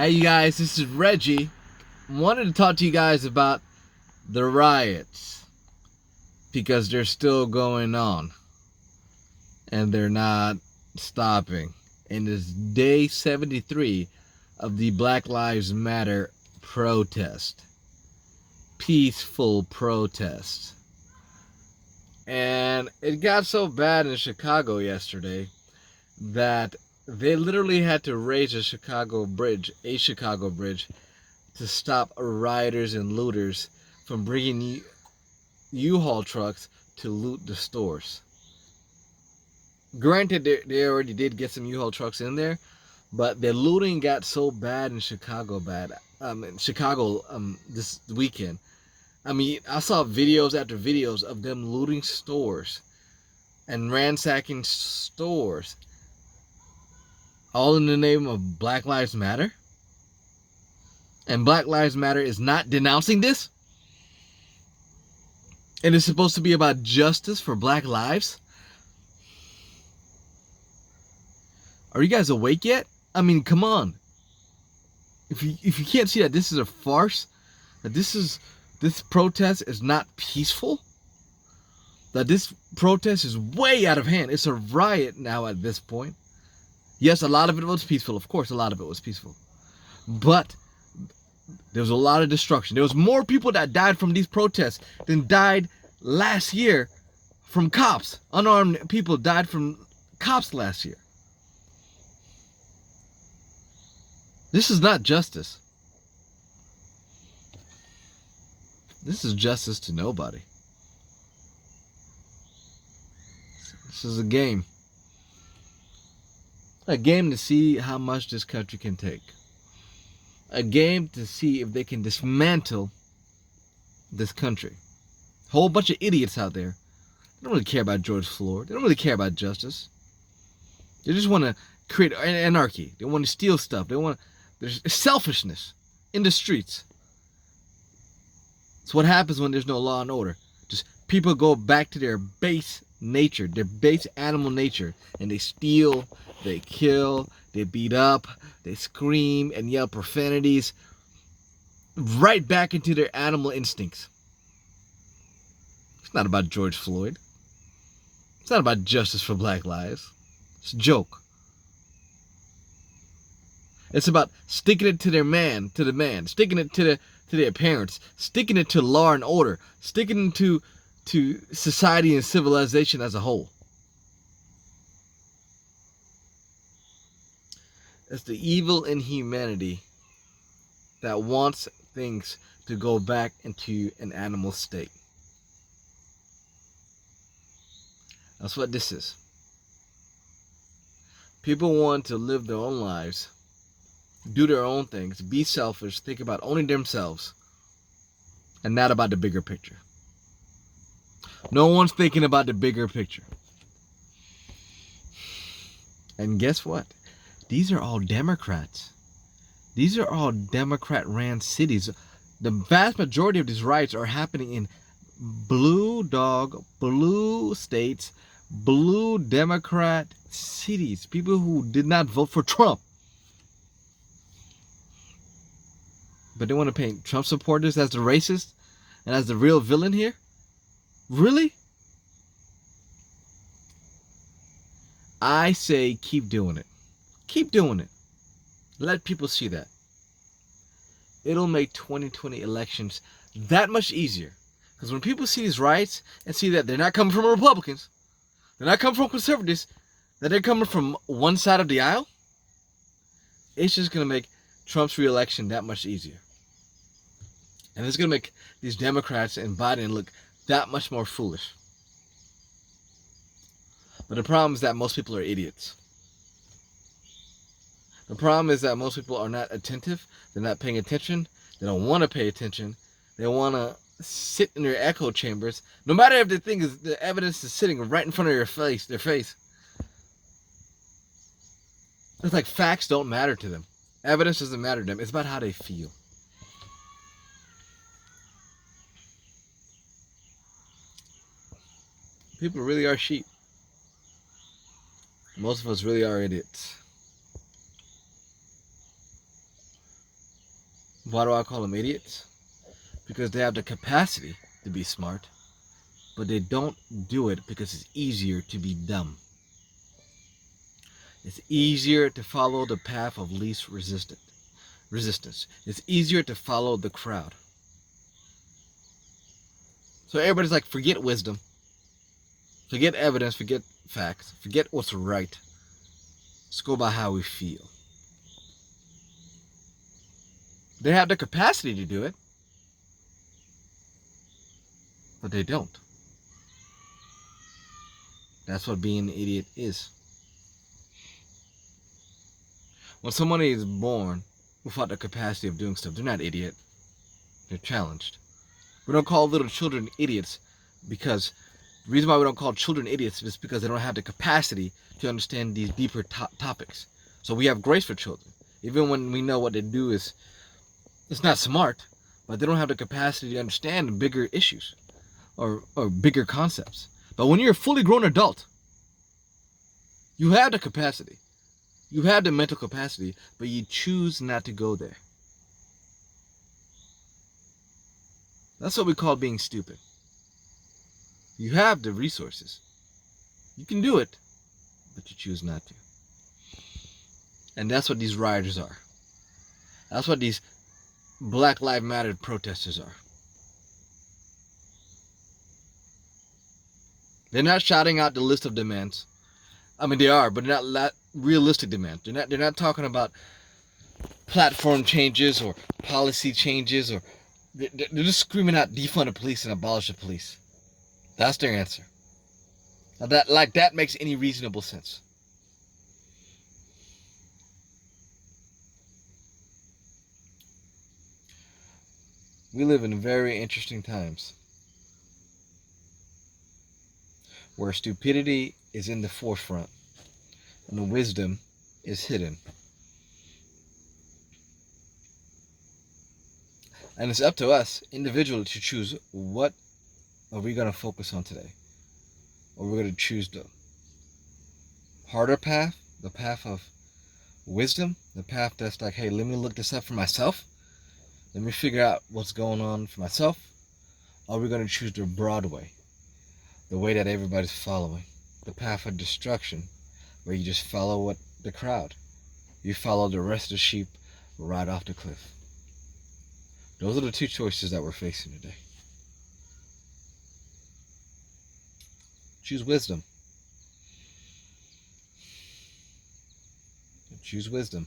Hey you guys, this is Reggie. Wanted to talk to you guys about the riots because they're still going on and they're not stopping. And it's day 73 of the Black Lives Matter protest. Peaceful protest. And it got so bad in Chicago yesterday that they literally had to raise a Chicago bridge, to stop rioters and looters from bringing U-Haul trucks to loot the stores. Granted, they already did get some U-Haul trucks in there, but the looting got so bad in Chicago, this weekend. I mean, I saw videos after videos of them looting stores and ransacking stores, all in the name of Black Lives Matter. And Black Lives Matter is not denouncing this. And it's supposed to be about justice for black lives. Are you guys awake yet? I mean, come on. If you can't see that this is a farce, that this protest is not peaceful, that this protest is way out of hand. It's a riot now at this point. Yes, a lot of it was peaceful. Of course, a lot of it was peaceful. But there was a lot of destruction. There was more people that died from these protests than died last year from cops. Unarmed people died from cops last year. This is not justice. This is justice to nobody. This is a game. A game to see how much this country can take. A game to see if they can dismantle this country. A whole bunch of idiots out there. They don't really care about George Floyd. They don't really care about justice. They just want to create anarchy. They want to steal stuff. There's selfishness in the streets. It's what happens when there's no law and order. Just people go back to their base nature, their base animal nature, and they steal, they kill, they beat up, they scream and yell profanities right back into their animal instincts. It's not about George Floyd. It's not about justice for black lives. It's a joke. It's about sticking it to the man, sticking it to their parents, sticking it to law and order, sticking it to society and civilization as a whole. It's the evil in humanity that wants things to go back into an animal state. That's what this is. People want to live their own lives, do their own things, be selfish, think about only themselves, and not about the bigger picture. No one's thinking about the bigger picture. And guess what? These are all Democrats. These are all Democrat-ran cities. The vast majority of these riots are happening in blue states, blue Democrat cities. People who did not vote for Trump. But they want to paint Trump supporters as the racist and as the real villain here? Really? I say keep doing it. Keep doing it. Let people see that. It'll make 2020 elections that much easier. Because when people see these riots and see that they're not coming from Republicans, they're not coming from conservatives, that they're coming from one side of the aisle, it's just going to make Trump's re-election that much easier. And it's going to make these Democrats and Biden look that much more foolish. But the problem is that most people are idiots. The problem is that most people are not attentive. They're not paying attention. They don't want to pay attention. They want to sit in their echo chambers. No matter if the evidence is sitting right in front of their face. It's like facts don't matter to them. Evidence doesn't matter to them. It's about how they feel. People really are sheep. Most of us really are idiots. Why do I call them idiots? Because they have the capacity to be smart, but they don't do it because it's easier to be dumb. It's easier to follow the path of least resistance. It's easier to follow the crowd. So everybody's like, forget wisdom, forget evidence, forget facts, forget what's right. Let's go by how we feel. They have the capacity to do it, but they don't. That's what being an idiot is. When somebody is born without the capacity of doing stuff, they're not an idiot. They're challenged. We don't call little children idiots because the reason why we don't call children idiots is because they don't have the capacity to understand these deeper topics. So we have grace for children. Even when we know what they do is, it's not smart, but they don't have the capacity to understand bigger issues or bigger concepts. But when you're a fully grown adult, you have the capacity. You have the mental capacity, but you choose not to go there. That's what we call being stupid. You have the resources. You can do it, but you choose not to. And that's what these rioters are. That's what these Black Lives Matter protesters are. They're not shouting out the list of demands. I mean, they are, but they're not realistic demands. They're not talking about platform changes or policy changes, or they're just screaming out defund the police and abolish the police. That's their answer. Now that makes any reasonable sense. We live in very interesting times where stupidity is in the forefront and the wisdom is hidden. And it's up to us individually to choose what are we going to focus on today. Or we're going to choose the harder path, the path of wisdom, the path that's like, hey, let me look this up for myself. Let me figure out what's going on for myself. Or we're going to choose the broad way, the way that everybody's following, the path of destruction, where you just follow the crowd. You follow the rest of the sheep right off the cliff. Those are the two choices that we're facing today. Choose wisdom. Choose wisdom.